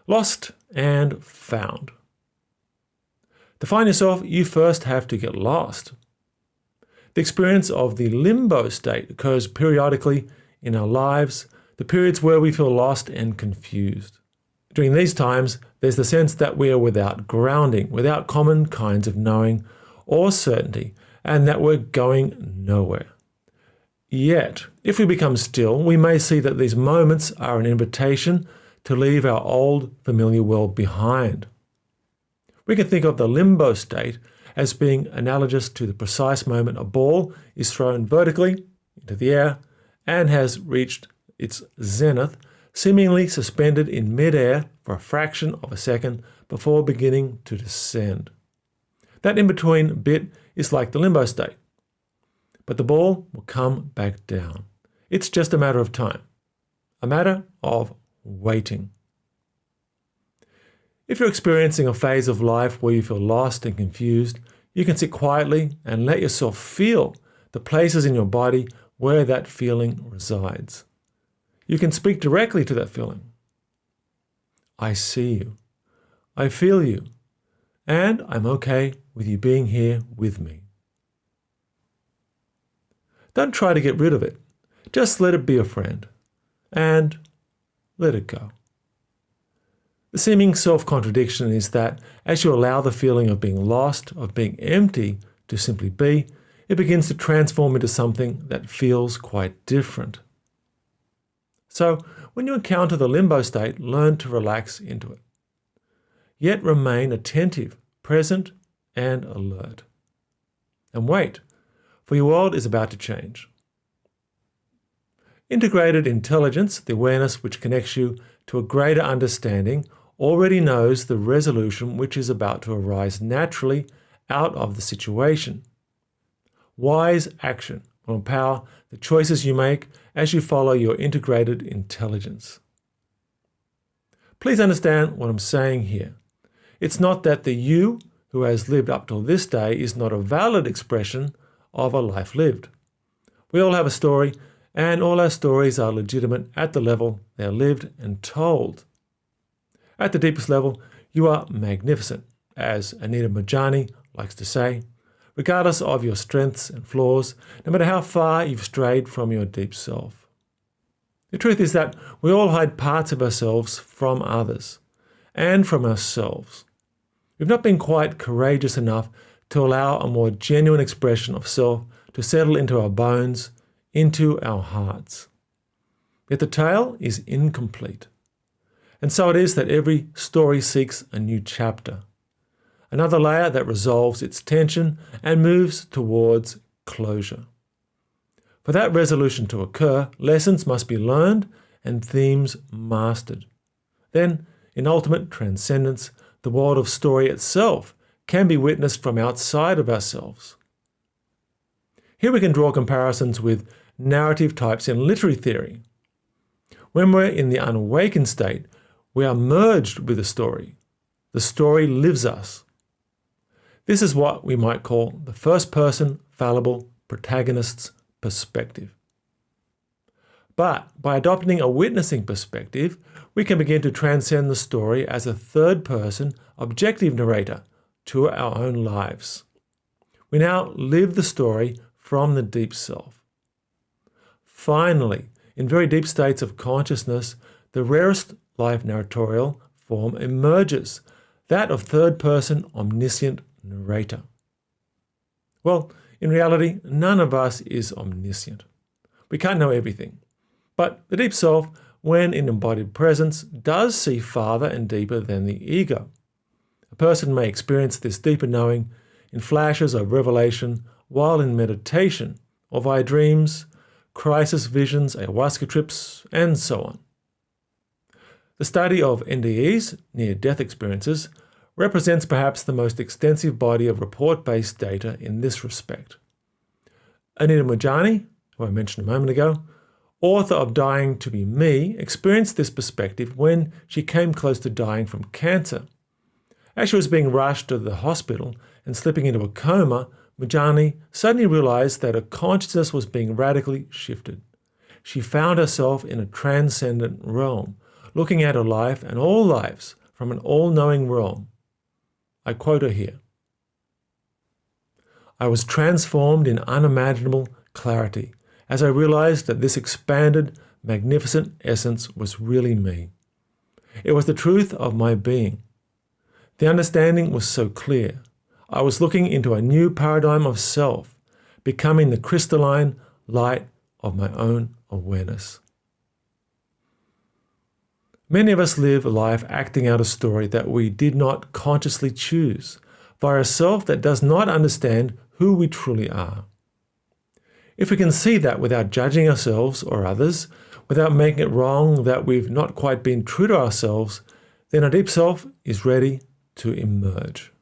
Lost and found. To find yourself, you first have to get lost. The experience of the limbo state occurs periodically in our lives, the periods where we feel lost and confused. During these times, there's the sense that we are without grounding, without common kinds of knowing or certainty, and that we're going nowhere. Yet, if we become still, we may see that these moments are an invitation to leave our old, familiar world behind. We can think of the limbo state as being analogous to the precise moment a ball is thrown vertically into the air and has reached its zenith, seemingly suspended in mid-air for a fraction of a second before beginning to descend. That in-between bit is like the limbo state, but the ball will come back down. It's just a matter of time, a matter of waiting. If you're experiencing a phase of life where you feel lost and confused, you can sit quietly and let yourself feel the places in your body where that feeling resides. You can speak directly to that feeling. I see you. I feel you. And I'm okay with you being here with me. Don't try to get rid of it. Just let it be a friend. And let it go. The seeming self-contradiction is that as you allow the feeling of being lost, of being empty, to simply be, it begins to transform into something that feels quite different. So, when you encounter the limbo state, learn to relax into it. Yet remain attentive, present, and alert. And wait, for your world is about to change. Integrated intelligence, the awareness which connects you to a greater understanding, already knows the resolution which is about to arise naturally out of the situation. Wise action will empower the choices you make as you follow your integrated intelligence. Please understand what I'm saying here. It's not that the you who has lived up till this day is not a valid expression of a life lived. We all have a story, and all our stories are legitimate at the level they are lived and told. At the deepest level, you are magnificent, as Anita Moorjani likes to say, regardless of your strengths and flaws, no matter how far you've strayed from your deep self. The truth is that we all hide parts of ourselves from others and from ourselves. We've not been quite courageous enough to allow a more genuine expression of self to settle into our bones, into our hearts. Yet the tale is incomplete. And so it is that every story seeks a new chapter, another layer that resolves its tension and moves towards closure. For that resolution to occur, lessons must be learned and themes mastered. Then, in ultimate transcendence, the world of story itself can be witnessed from outside of ourselves. Here we can draw comparisons with narrative types in literary theory. When we're in the unawakened state, we are merged with the story. The story lives us. This is what we might call the first-person fallible protagonist's perspective. But by adopting a witnessing perspective, we can begin to transcend the story as a third-person objective narrator to our own lives. We now live the story from the deep self. Finally, in very deep states of consciousness, the rarest life narratorial form emerges, that of third-person omniscient narrator. Well, in reality, none of us is omniscient. We can't know everything. But the deep self, when in embodied presence, does see farther and deeper than the ego. A person may experience this deeper knowing in flashes of revelation while in meditation, or via dreams, crisis visions, ayahuasca trips, and so on. The study of NDEs, near-death experiences, represents perhaps the most extensive body of report-based data in this respect. Anita Moorjani, who I mentioned a moment ago, author of Dying to Be Me, experienced this perspective when she came close to dying from cancer. As she was being rushed to the hospital and slipping into a coma, Moorjani suddenly realized that her consciousness was being radically shifted. She found herself in a transcendent realm, looking at her life and all lives from an all-knowing realm. I quote her here. I was transformed in unimaginable clarity as I realized that this expanded, magnificent essence was really me. It was the truth of my being. The understanding was so clear. I was looking into a new paradigm of self, becoming the crystalline light of my own awareness. Many of us live life acting out a story that we did not consciously choose, via a self that does not understand who we truly are. If we can see that without judging ourselves or others, without making it wrong that we've not quite been true to ourselves, then our deep self is ready to emerge.